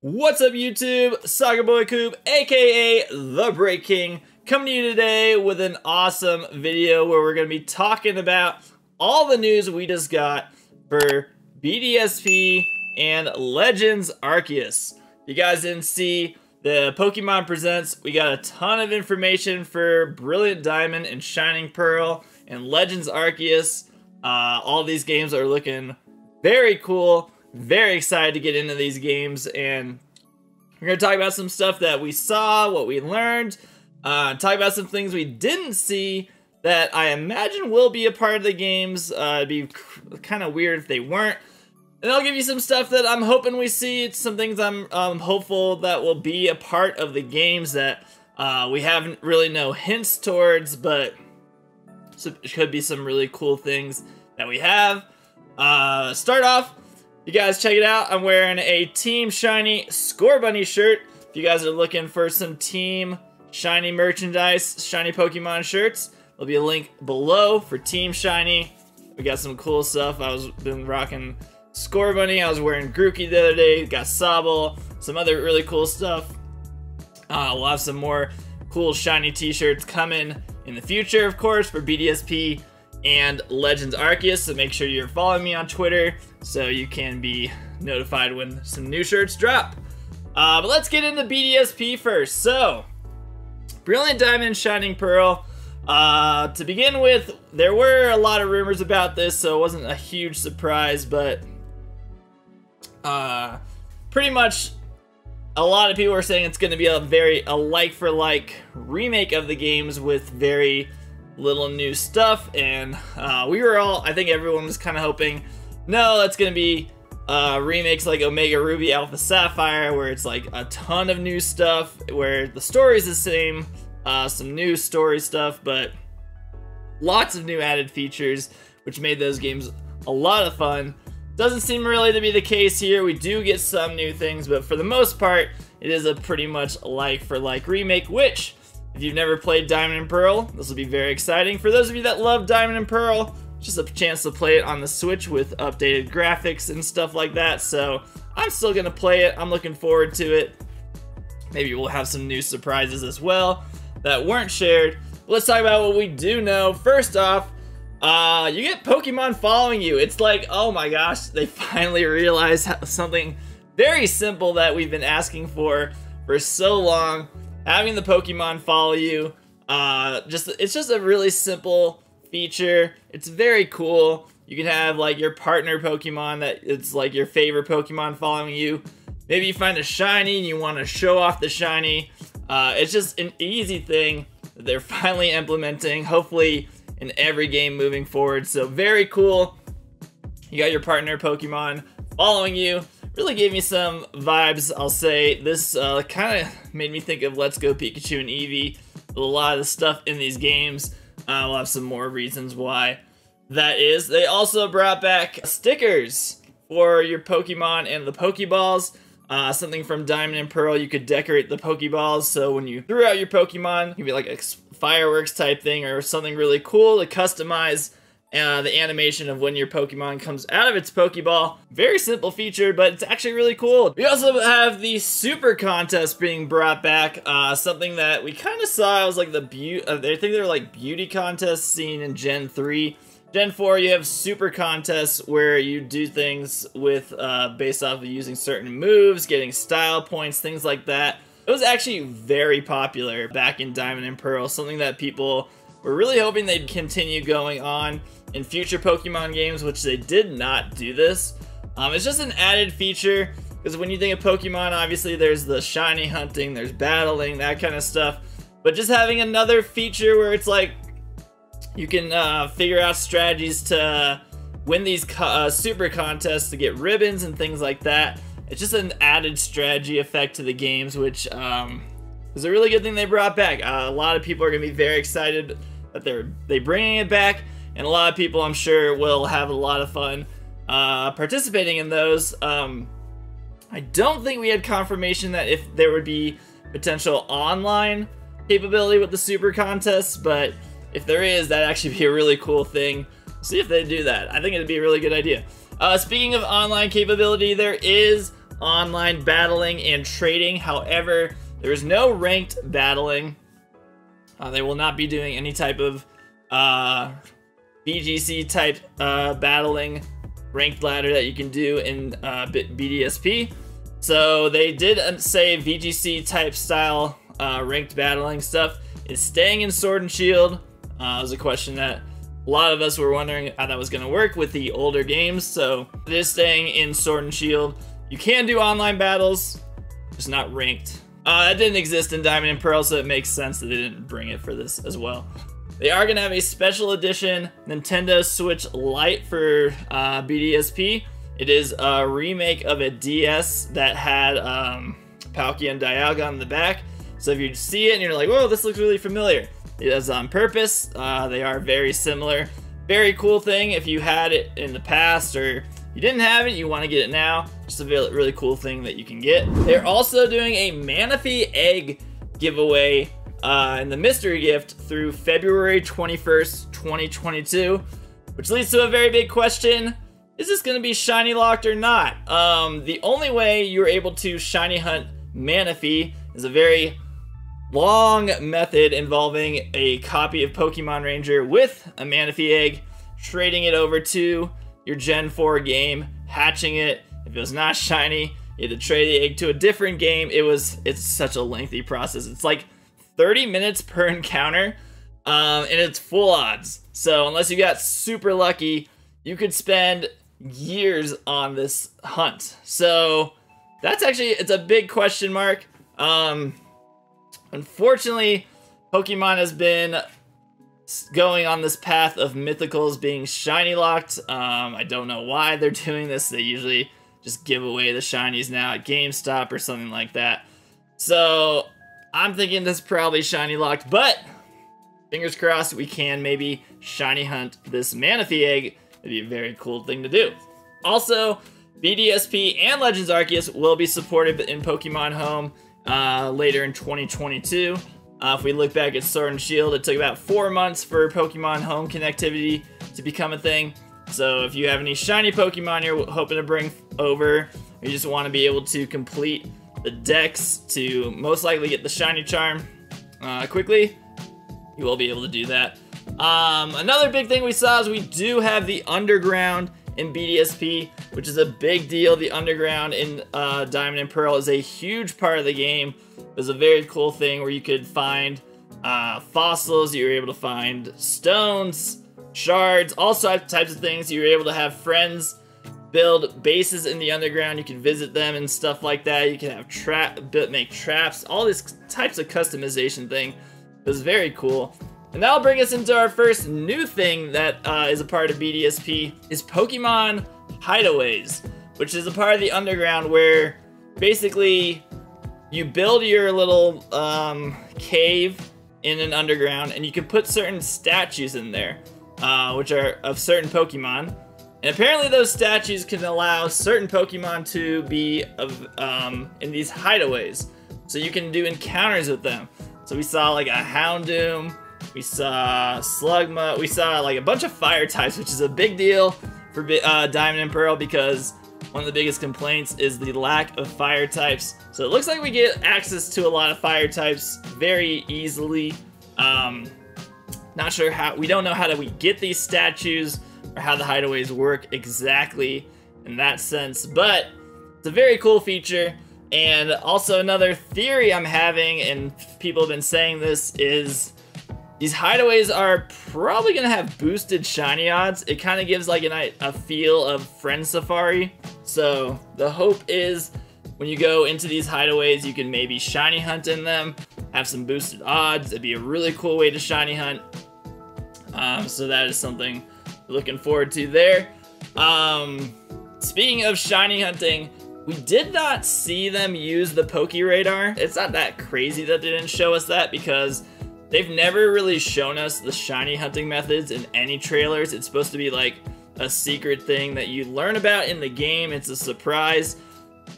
What's up YouTube? Soccer Boy Coop, aka The Break King, coming to you today with an awesome video where we're going to be talking about all the news we just got for BDSP and Legends Arceus. If you guys didn't see the Pokemon Presents, we got a ton of information for Brilliant Diamond and Shining Pearl and Legends Arceus. All these games are looking very cool. Very excited to get into these games, and we're going to talk about some stuff that we saw, what we learned, talk about some things we didn't see that I imagine will be a part of the games. It'd be kind of weird if they weren't. And I'll give you some stuff that I'm hoping we see. It's some things I'm hopeful that will be a part of the games that we haven't really no hints towards, but it could be some really cool things that we have. Start off. You guys check it out. I'm wearing a Team Shiny Score Bunny shirt. If you guys are looking for some Team Shiny merchandise, Shiny Pokemon shirts, there'll be a link below for Team Shiny. We got some cool stuff. Been rocking Score Bunny. I was wearing Grookey the other day. Got Sobble. Some other really cool stuff. We'll have some more cool Shiny t-shirts coming in the future, of course, for BDSP and Legends Arceus, so make sure you're following me on Twitter so you can be notified when some new shirts drop. But let's get into BDSP first. So, Brilliant Diamond, Shining Pearl. To begin with, there were a lot of rumors about this, so it wasn't a huge surprise, but pretty much a lot of people are saying it's going to be a like-for-like remake of the games with very little new stuff, and we were all, I think everyone was kind of hoping, no, that's gonna be remakes like Omega Ruby Alpha Sapphire, where it's like a ton of new stuff, where the story's the same, some new story stuff, but lots of new added features, which made those games a lot of fun. Doesn't seem really to be the case here. We do get some new things, but for the most part, it is a pretty much like-for-like remake, which, if you've never played Diamond and Pearl, this will be very exciting. For those of you that love Diamond and Pearl, just a chance to play it on the Switch with updated graphics and stuff like that. So I'm still going to play it. I'm looking forward to it. Maybe we'll have some new surprises as well that weren't shared. But let's talk about what we do know. First off, you get Pokemon following you. It's like, oh my gosh, they finally realized something very simple that we've been asking for so long. Having the Pokemon follow you, it's just a really simple feature. It's very cool. You can have like your partner Pokemon that it's like your favorite Pokemon following you. Maybe you find a shiny and you want to show off the shiny. It's just an easy thing that they're finally implementing, hopefully in every game moving forward. So very cool. You got your partner Pokemon following you. Really gave me some vibes, I'll say. This kind of made me think of Let's Go Pikachu and Eevee. A lot of the stuff in these games. We'll have some more reasons why that is. They also brought back stickers for your Pokemon and the Pokeballs. Something from Diamond and Pearl, you could decorate the Pokeballs, so when you threw out your Pokemon, it could be like a fireworks type thing or something really cool to customize the animation of when your Pokemon comes out of its Pokeball. Very simple feature, but it's actually really cool. We also have the Super Contest being brought back. Something that we kind of saw was like I think they're like beauty contests seen in Gen 3. Gen 4, you have Super Contests where you do things with based off of using certain moves, getting style points, things like that. It was actually very popular back in Diamond and Pearl, something that people were really hoping they'd continue going on in future Pokemon games, which they did not do this. It's just an added feature, because when you think of Pokemon, obviously there's the shiny hunting, there's battling, that kind of stuff. But just having another feature where it's like, you can figure out strategies to win these super contests to get ribbons and things like that. It's just an added strategy effect to the games, which is a really good thing they brought back. A lot of people are going to be very excited that they're bringing it back, and a lot of people, I'm sure, will have a lot of fun participating in those. I don't think we had confirmation that if there would be potential online capability with the Super Contests, but if there is, that'd actually be a really cool thing. See if they do that. I think it'd be a really good idea. Speaking of online capability, there is online battling and trading. However, there is no ranked battling. They will not be doing any type of BGC type battling ranked ladder that you can do in BDSP. So they did say VGC type style ranked battling stuff is staying in Sword and Shield. It was a question that a lot of us were wondering how that was going to work with the older games. So it is staying in Sword and Shield. You can do online battles, just not ranked. That didn't exist in Diamond and Pearl, so it makes sense that they didn't bring it for this as well. They are going to have a special edition Nintendo Switch Lite for BDSP. It is a remake of a DS that had Palkia and Dialga on the back. So if you see it and you're like, whoa, this looks really familiar, it is on purpose. They are very similar. Very cool thing if you had it in the past or you didn't have it, you want to get it now. Just a really cool thing that you can get. They're also doing a Manaphy egg giveaway in the mystery gift through February 21st, 2022, which leads to a very big question. Is this going to be shiny locked or not? The only way you're able to shiny hunt Manaphy is a very long method involving a copy of Pokemon Ranger with a Manaphy egg, trading it over to your Gen 4 game, hatching it. If it was not shiny, you had to trade the egg to a different game. It's such a lengthy process. It's like 30 minutes per encounter, and it's full odds. So unless you got super lucky, you could spend years on this hunt. So that's actually, it's a big question mark. Unfortunately, Pokemon has been going on this path of mythicals being shiny locked. I don't know why they're doing this. They usually just give away the shinies now at GameStop or something like that. So I'm thinking this is probably shiny locked, but fingers crossed we can maybe shiny hunt this Manaphy egg. It'd be a very cool thing to do. Also, BDSP and Legends Arceus will be supported in Pokemon Home later in 2022. If we look back at Sword and Shield, it took about 4 months for Pokemon Home connectivity to become a thing. So if you have any shiny Pokemon you're hoping to bring over, or you just want to be able to complete the decks to most likely get the shiny charm quickly, you will be able to do that. Another big thing we saw is we do have the Underground in BDSP, which is a big deal. The Underground in Diamond and Pearl is a huge part of the game. It was a very cool thing where you could find fossils, you were able to find stones, shards, all types of things. You were able to have friends build bases in the Underground. You can visit them and stuff like that. You can have make traps, all these types of customization thing. It was very cool. And that'll bring us into our first new thing that is a part of BDSP, is Pokemon hideaways, which is a part of the Underground where basically you build your little cave in an underground, and you can put certain statues in there, which are of certain Pokemon. And apparently those statues can allow certain Pokemon to be in these hideaways, so you can do encounters with them. So we saw like a Houndoom, we saw Slugma, we saw like a bunch of fire types, which is a big deal for Diamond and Pearl because one of the biggest complaints is the lack of fire types. So it looks like we get access to a lot of fire types very easily. Not sure how, we don't know how we get these statues or how the hideaways work exactly in that sense, but it's a very cool feature. And also another theory I'm having, and people have been saying this, is these hideaways are probably going to have boosted shiny odds. It kind of gives like a feel of Friend Safari. So the hope is when you go into these hideaways, you can maybe shiny hunt in them, have some boosted odds. It'd be a really cool way to shiny hunt. So that is something we're looking forward to there. Speaking of shiny hunting, we did not see them use the Pokeradar. It's not that crazy that they didn't show us that because they've never really shown us the shiny hunting methods in any trailers. It's supposed to be like a secret thing that you learn about in the game. It's a surprise.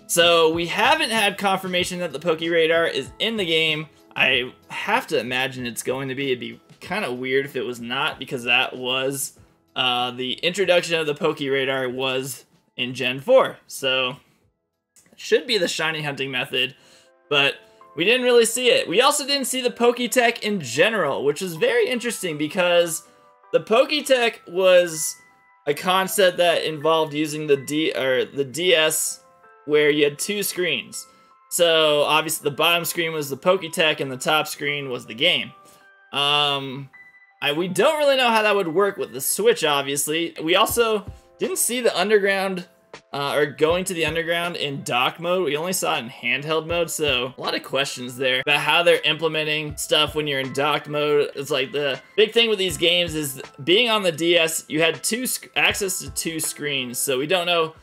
So we haven't had confirmation that the Pokeradar is in the game. I have to imagine it's going to be. It'd be kind of weird if it was not, because that was the introduction of the Pokeradar was in Gen 4. So should be the shiny hunting method, but we didn't really see it. We also didn't see the Poketech in general, which is very interesting because the Poketech was a concept that involved using the DS where you had two screens. So obviously the bottom screen was the Poketech and the top screen was the game. We don't really know how that would work with the Switch, obviously. We also didn't see the underground, or going to the underground in dock mode. We only saw it in handheld mode, so a lot of questions there about how they're implementing stuff when you're in docked mode. It's like the big thing with these games is being on the DS, you had access to two screens, so we don't know.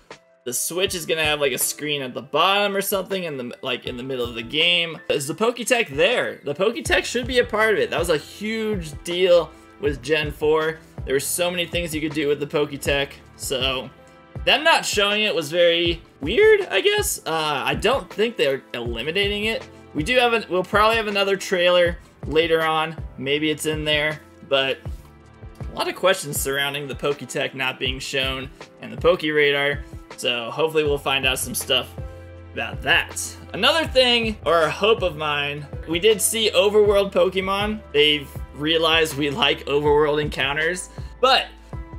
The Switch is gonna have like a screen at the bottom or something in the middle of the game. Is the Poketech there? The Poketech should be a part of it. That was a huge deal with Gen 4. There were so many things you could do with the Poketech. So them not showing it was very weird, I guess. I don't think they're eliminating it. We'll probably have another trailer later on. Maybe it's in there, but a lot of questions surrounding the Poketech not being shown and the Pokeradar. So hopefully we'll find out some stuff about that. Another thing, or a hope of mine, we did see overworld Pokemon. They've realized we like overworld encounters, but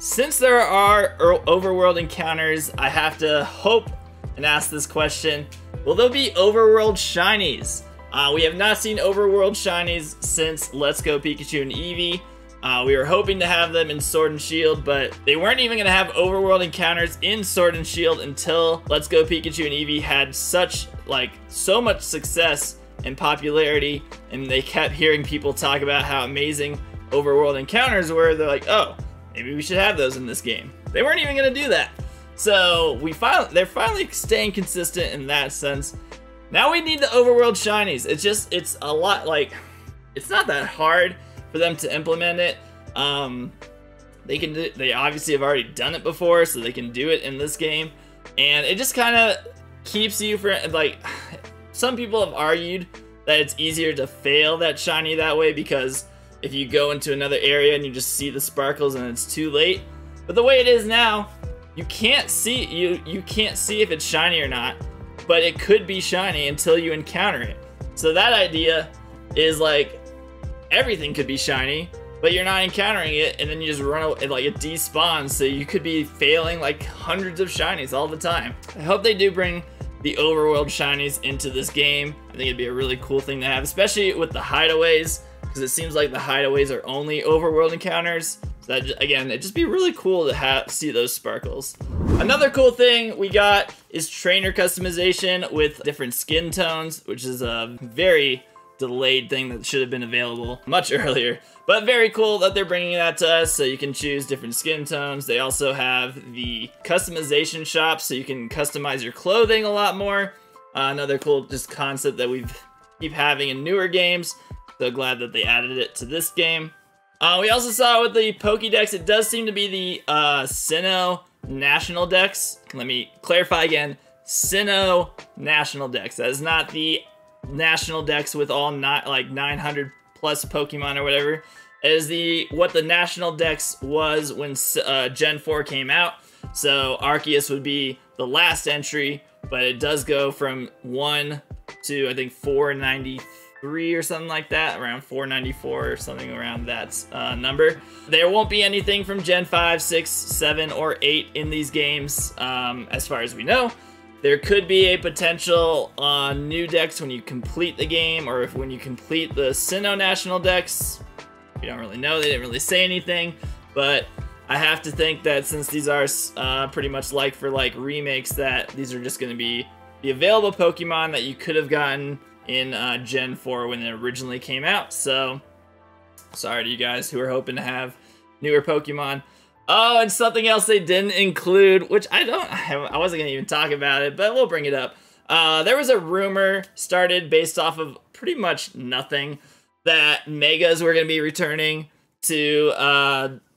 since there are overworld encounters, I have to hope and ask this question: will there be overworld shinies? We have not seen overworld shinies since Let's Go Pikachu and Eevee. We were hoping to have them in Sword and Shield, but they weren't even going to have overworld encounters in Sword and Shield until Let's Go Pikachu and Eevee had so much success and popularity, and they kept hearing people talk about how amazing overworld encounters were. They're like, oh, maybe we should have those in this game. They weren't even going to do that. So they're finally staying consistent in that sense. Now we need the overworld shinies. It's a lot, it's not that hard for them to implement it. They obviously have already done it before, so they can do it in this game, and it just kind of keeps you from, some people have argued that it's easier to fail that shiny that way because if you go into another area and you just see the sparkles and it's too late. But the way it is now, you can't see if it's shiny or not, but it could be shiny until you encounter it. So that idea is everything could be shiny, but you're not encountering it, and then you just run away, it despawns, so you could be failing hundreds of shinies all the time. I hope they do bring the overworld shinies into this game. I think it'd be a really cool thing to have, especially with the hideaways, because it seems like the hideaways are only overworld encounters. So that, again, it'd just be really cool to see those sparkles. Another cool thing we got is trainer customization with different skin tones, which is a very delayed thing that should have been available much earlier, but very cool that they're bringing that to us, so you can choose different skin tones. They also have the customization shop, so you can customize your clothing a lot more. Another cool just concept that we keep having in newer games, so glad that they added it to this game. We also saw with the Pokédex, it does seem to be the Sinnoh National Dex. Let me clarify again, Sinnoh National Dex. That is not the National Dex with all 900 plus Pokemon or whatever. It is what the National Dex was when Gen 4 came out. So Arceus would be the last entry, but it does go from 1 to I think 493 or something like that, around 494 or something around that number. There won't be anything from Gen 5, 6, 7, or 8 in these games as far as we know. There could be a potential new dex when you complete the game, or when you complete the Sinnoh National Dex. We don't really know, they didn't really say anything, but I have to think that since these are pretty much remakes, that these are just going to be the available Pokemon that you could have gotten in Gen 4 when it originally came out. So, sorry to you guys who are hoping to have newer Pokemon. Oh, and something else they didn't include, which I wasn't gonna even talk about it, but we'll bring it up. There was a rumor started based off of pretty much nothing that Megas were gonna be returning to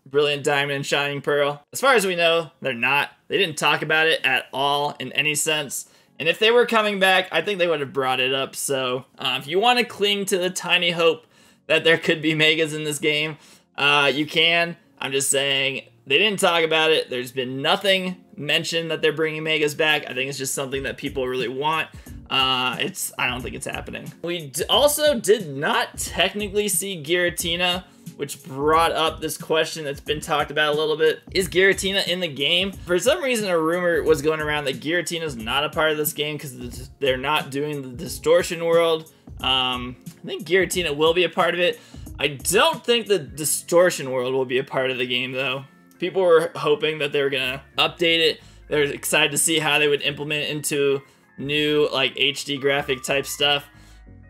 Brilliant Diamond and Shining Pearl. As far as we know, they're not. They didn't talk about it at all in any sense. And if they were coming back, I think they would have brought it up. So if you want to cling to the tiny hope that there could be Megas in this game, you can. I'm just saying, they didn't talk about it. There's been nothing mentioned that they're bringing Megas back. I think it's just something that people really want. I don't think it's happening. We also did not technically see Giratina, which brought up this question that's been talked about a little bit. Is Giratina in the game? For some reason, a rumor was going around that Giratina is not a part of this game because they're not doing the Distortion World. I think Giratina will be a part of it. I don't think the Distortion World will be a part of the game, though. People were hoping that they were gonna update it. They're excited to see how they would implement it into new like HD graphic type stuff.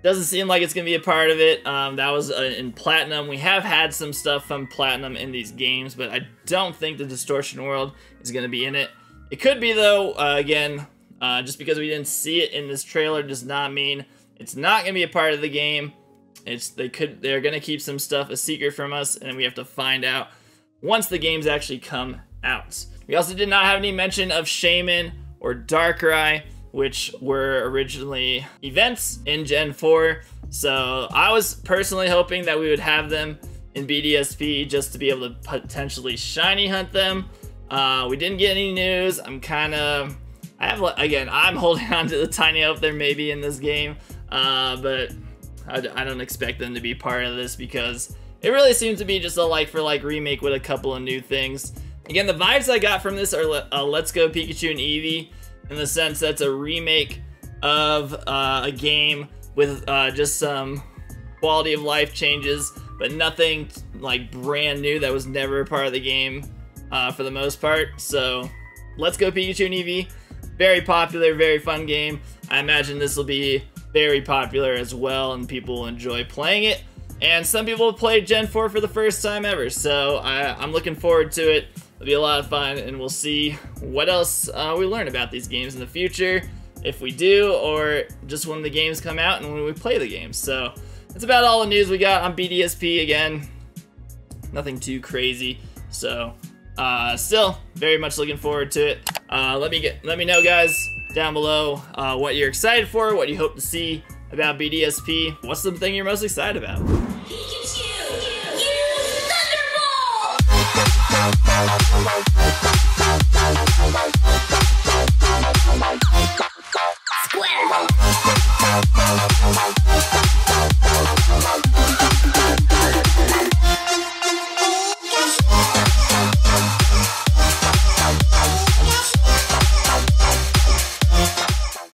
Doesn't seem like it's gonna be a part of it. That was in Platinum. We have had some stuff from Platinum in these games, but I don't think the Distortion World is gonna be in it. It could be though. Again, just because we didn't see it in this trailer does not mean it's not gonna be a part of the game. They're gonna keep some stuff a secret from us, and we have to find out once the games actually come out. We also did not have any mention of Shaman or Darkrai, which were originally events in Gen 4. So I was personally hoping that we would have them in BDSP just to be able to potentially shiny hunt them. We didn't get any news. I'm holding on to the tiny hope there may be in this game, but I don't expect them to be part of this because it really seems to be just a like-for-like remake with a couple of new things. Again, the vibes I got from this are Let's Go Pikachu and Eevee, in the sense that's a remake of a game with just some quality of life changes, but nothing like brand new that was never a part of the game for the most part. So Let's Go Pikachu and Eevee, very popular, very fun game. I imagine this will be very popular as well, and people will enjoy playing it. And some people have played Gen 4 for the first time ever, so I'm looking forward to it. It'll be a lot of fun, and we'll see what else we learn about these games in the future, if we do, or just when the games come out and when we play the games. So that's about all the news we got on BDSP. Again, nothing too crazy. So still very much looking forward to it. Let me know, guys, down below what you're excited for, what you hope to see about BDSP. What's the thing you're most excited about? Pikachu! You Thunderbolt!